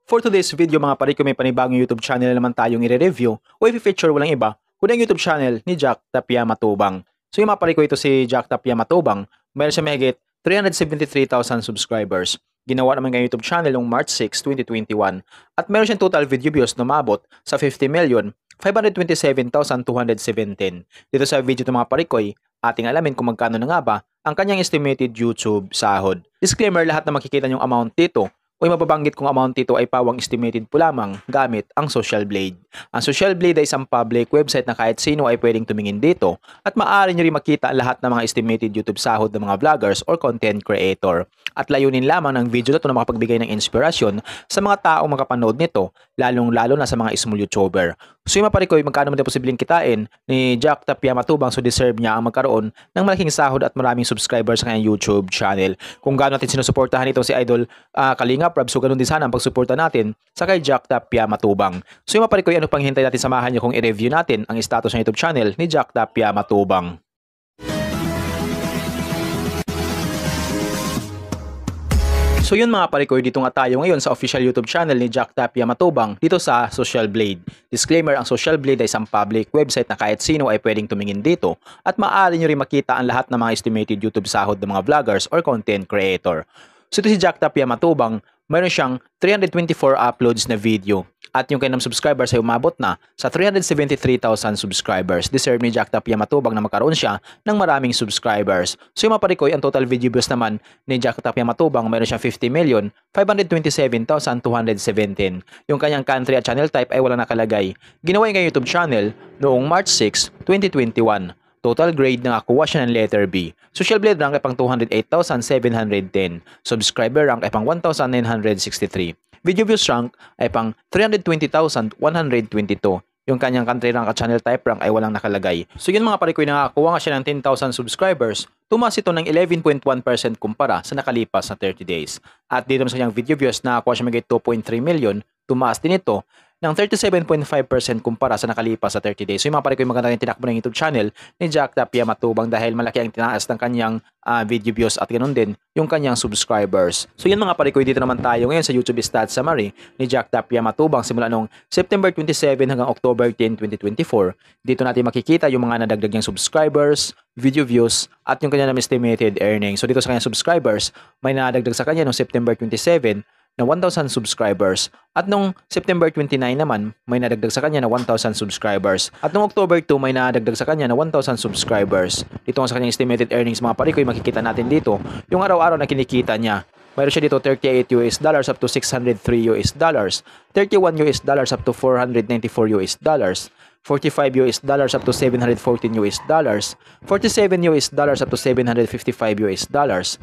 For today's video mga pare, kung may panibagong YouTube channel na naman tayong i-review o i-feature walang iba, kundi ang YouTube channel ni Jack Tapia Matubang. So yung mga pare ko, ito si Jack Tapia Matubang, mayroon siya mahigit 373,000 subscribers. Ginawa naman ng YouTube channel noong March 6, 2021 at meron siyang total video views na umabot sa 50,527,217. Dito sa video ng mga parikoy, ating alamin kung magkano na nga ba ang kanyang estimated YouTube sahod. Disclaimer, lahat na makikita niyong amount dito o yung mababanggit kong amount dito ay pawang estimated po lamang gamit ang Social Blade. Ang Social Blade ay isang public website na kahit sino ay pwedeng tumingin dito at maaari nyo rin makita ang lahat ng mga estimated YouTube sahod ng mga vloggers or content creator. At layunin lamang ng video na ito na makapagbigay ng inspirasyon sa mga taong makapanood nito, lalong-lalo na sa mga small YouTuber. So yung maparikoy, magkano mo din posibleng kitain ni Jack Tapia Matubang, so deserve niya ang magkaroon ng malaking sahod at maraming subscribers sa kanyang YouTube channel. Kung gaano natin sinusuportahan ito si Idol Kalinga Prab, so ganun din sana ang pagsuporta natin sa kay Jack Tapia Matubang. So yung maparikoy, ano pang hintay natin, samahan niyo kung i-review natin ang status ng YouTube channel ni Jack Tapia Matubang. So yun mga parikoy, dito nga tayo ngayon sa official YouTube channel ni Jack Tapia Matubang dito sa Social Blade. Disclaimer, ang Social Blade ay isang public website na kahit sino ay pwedeng tumingin dito at maaari nyo rin makita ang lahat ng mga estimated YouTube sahod ng mga vloggers or content creator. So ito si Jack Tapia Matubang, mayroon siyang 324 uploads na video at yung kanyang subscribers ay umabot na sa 373,000 subscribers. Deserve ni Jack Tapia Matubang na magkaroon siya ng maraming subscribers. So yung maparikoy, ang total video views naman ni Jack Tapia Matubang, mayroon siyang 50,527,217. Yung kanyang country at channel type ay walang nakalagay. Ginawa yung YouTube channel noong March 6, 2021. Total grade na nakuha siya ng letter B. Social Blade rank ay pang 208,710. Subscriber rank ay pang 1,963. Video views rank ay pang 320,122. Yung kanyang country rank at channel type rank ay walang nakalagay. So yun mga parikoy, nakakuha nga siya ng 10,000 subscribers. Tumaas ito ng 11.1% kumpara sa nakalipas na 30 days. At dito sa kanyang video views, nakakuha siya magigit 2.3 million. Tumaas din ito ng 37.5% kumpara sa nakalipas sa 30 days. So yung mga parikoy, maganda rin tinakbo ng YouTube channel ni Jack Tapia Matubang dahil malaki ang tinaas ng kanyang video views at ganoon din yung kanyang subscribers. So yun mga parikoy, dito naman tayo ngayon sa YouTube Stats Summary ni Jack Tapia Matubang simula noong September 27 hanggang October 10, 2024. Dito natin makikita yung mga nadagdag niyang subscribers, video views, at yung kanyang estimated earnings. So dito sa kanyang subscribers, may nadagdag sa kanya noong September 27 na 1,000 subscribers. At nung September 29 naman, may nadagdag sa kanya na 1,000 subscribers. At nung October 2, may nadagdag sa kanya na 1,000 subscribers. Dito sa kanyang estimated earnings mga parikoy, makikita natin dito yung araw-araw na kinikita niya. Mayroon siya dito $38 up to $603 $31 up to $494 $45 up to $714 $47 up to $755 $10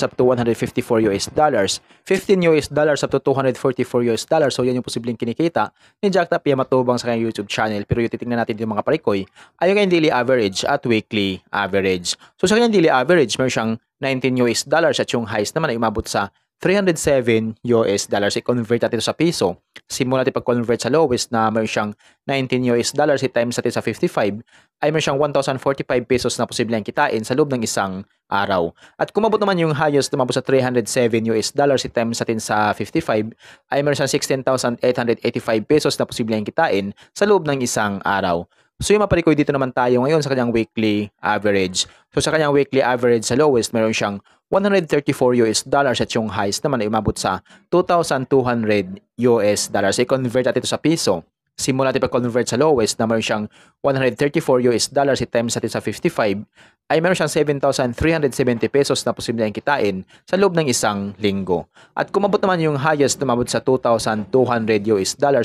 up to $154 $15 up to $244. So yan yung posibleng kinikita ni Jack Tapia Matubang sa kanyang YouTube channel. Pero yung titingnan natin yung mga parikoy ay yung kanyang daily average at weekly average. So sa kanyang daily average, meron siyang $19 at yung highest naman ay umabot sa $307. I-convert natin ito sa piso. Simula natin pag-convert sa lowest na meron siyang $19, i-times natin sa 55, ay meron siyang 1,045 pesos na posibleng kitain sa loob ng isang araw. At kung mabot naman yung highest na umabot sa $307, i-times natin sa 55, ay meron siyang 16,885 pesos na posibleng kitain sa loob ng isang araw. So yung maparikoy, dito naman tayo ngayon sa kanyang weekly average. So sa kanyang weekly average sa lowest, meron siyang $134 at yung highest naman ay umabot sa $2,200. I-convert natin ito sa piso. Simula natin pag-convert sa lowest na meron siyang $134, i-times natin sa 55, ay meron siyang 7,370 pesos na posibleng kitain sa loob ng isang linggo. At kung mabot naman yung highest na umabot sa $2,200,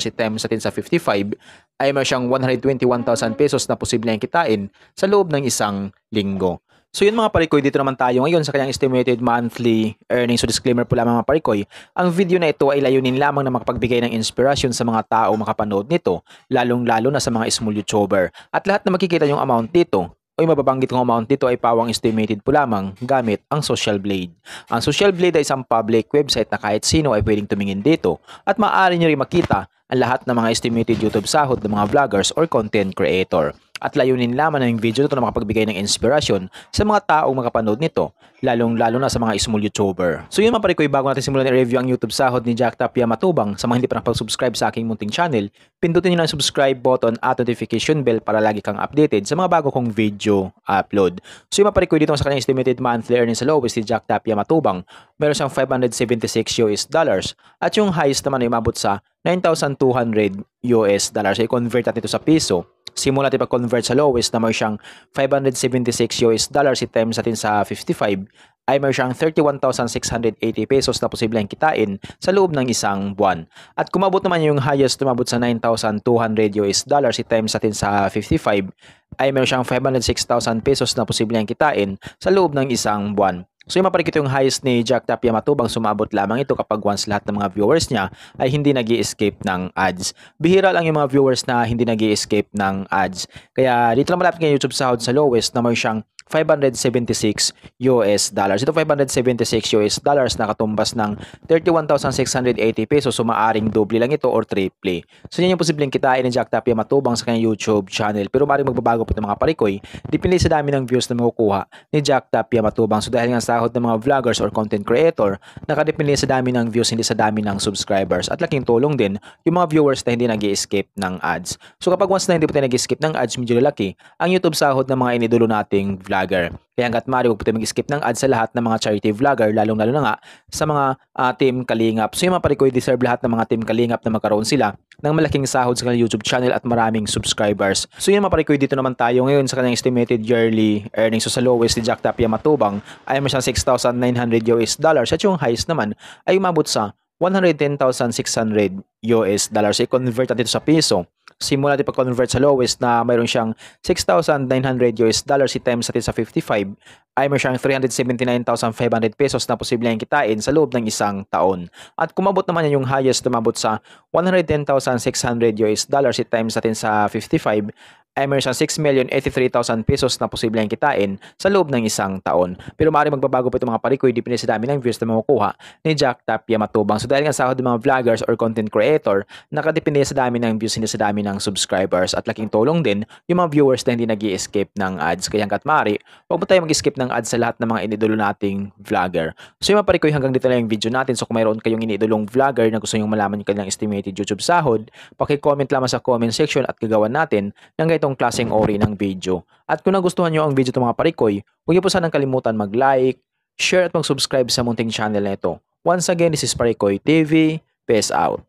i-times natin sa 55, ay meron siyang 121,000 pesos na posibleng kitain sa loob ng isang linggo. So yun mga parikoy, dito naman tayo ngayon sa kanyang estimated monthly earnings. So disclaimer po lamang mga parikoy, ang video na ito ay layunin lamang na makapagbigay ng inspirasyon sa mga tao makapanood nito, lalong-lalo na sa mga small YouTuber. At lahat na makikita yung amount dito o yung mababanggit kong amount dito ay pawang estimated po lamang gamit ang Social Blade. Ang Social Blade ay isang public website na kahit sino ay pwedeng tumingin dito at maaari nyo rin makita ang lahat ng mga estimated YouTube sahod ng mga vloggers or content creator. At layunin lamang ng video nito na makapagbigay ng inspirasyon sa mga taong makapanood nito, lalong-lalo na sa mga small YouTuber. So yun mga parikoy, bago natin simulan i-review ang YouTube sahod ni Jack Tapia Matubang, sa mga hindi pa nakapag-subscribe sa aking munting channel, pindutin nyo na ang subscribe button at notification bell para lagi kang updated sa mga bago kong video upload. So yung mga parikoy, dito sa kanyang estimated monthly earnings sa lowest ni Jack Tapia Matubang, meron siyang $576 at yung highest naman ay umabot sa $9,200. So i-convert natin ito sa piso. Simula natin pag-convert sa lowest na meron siyang $576 i-times natin sa 55 ay meron siyang 31,680 pesos na posibleng kitain sa loob ng isang buwan. At kumabot naman yung highest, tumabot sa $9,200 i-times natin sa 55 ay meron siyang 506,000 pesos na posibleng kitain sa loob ng isang buwan. So yung maparikit yung highest ni Jack Tapia Matubang, sumabot lamang ito kapag once lahat ng mga viewers niya ay hindi nag-i-escape ng ads. Bihira lang yung mga viewers na hindi nag-i-escape ng ads. Kaya dito na malapit ng YouTube sahod sa lowest na may siyang $576. Ito $576 na katumbas ng 31,680 pesos. So maaring doble lang ito or triple. So yan yung posibleng kitain ni Jack Tapia Matubang sa kanyang YouTube channel. Pero maaring magbabago po ng mga parikoy, depende sa dami ng views na makukuha ni Jack Tapia Matubang. So dahil nga sahod ng mga vloggers or content creator, nakadepende sa dami ng views, hindi sa dami ng subscribers. At laking tulong din yung mga viewers na hindi nag-i-escape ng ads. So kapag once na hindi po tayo nag-i-escape ng ads, medyo lalaki ang YouTube sahod ng mga inidolo nating vlogger. Kaya hanggat maaari, huwag po tayo mag-skip ng ads sa lahat ng mga charity vlogger, lalong-lalo na nga sa mga Team Kalingap. So yung mga parikoy, deserve lahat ng mga Team Kalingap na magkaroon sila ng malaking sahod sa kanilang YouTube channel at maraming subscribers. So yung mga parikoy, dito naman tayo ngayon sa kanyang estimated yearly earnings. So sa lowest ni Jack Tapia Matubang ay may siyang $6,900 at yung highest naman ay umabot sa $110,600. So i-convert natin ito sa piso. Simula natin pag-convert sa lowest na mayroon siyang $6,900 i-times natin sa 55 ay mayroon siyang 379,500 pesos na posibleng kitain sa loob ng isang taon. At kumabot naman yan yung highest, tumabot sa $110,600 i-times natin sa 55 ay mayroon siyang 6,083,000 pesos na posibleng kitain sa loob ng isang taon. Pero maaari magbabago po itong mga parikoy, depende sa dami ng views na makukuha ni Jack Tapia Matubang. So dahil nga sahod ng mga vloggers or content creator, nakadepende sa dami ng views, hindi sa dami ng subscribers. At laking tulong din yung mga viewers na hindi nag-i-escape ng ads. Kaya hanggat maaari, huwag mo tayo mag-skip ng ads sa lahat ng mga inidolo nating vlogger. So yung mga parikoy, hanggang dito lang yung video natin. So kung mayroon kayong iniidolong vlogger na gusto nyo malaman yung kanilang estimated YouTube sahod, paki-comment lamang sa comment section at gagawan natin ng ganitong klaseng ori ng video. At kung nagustuhan nyo ang video ng mga parikoy, huwag niyo po sanang kalimutan mag-like, share at mag-subscribe sa munting channel na ito. Once again, this is Parikoy TV. Peace out.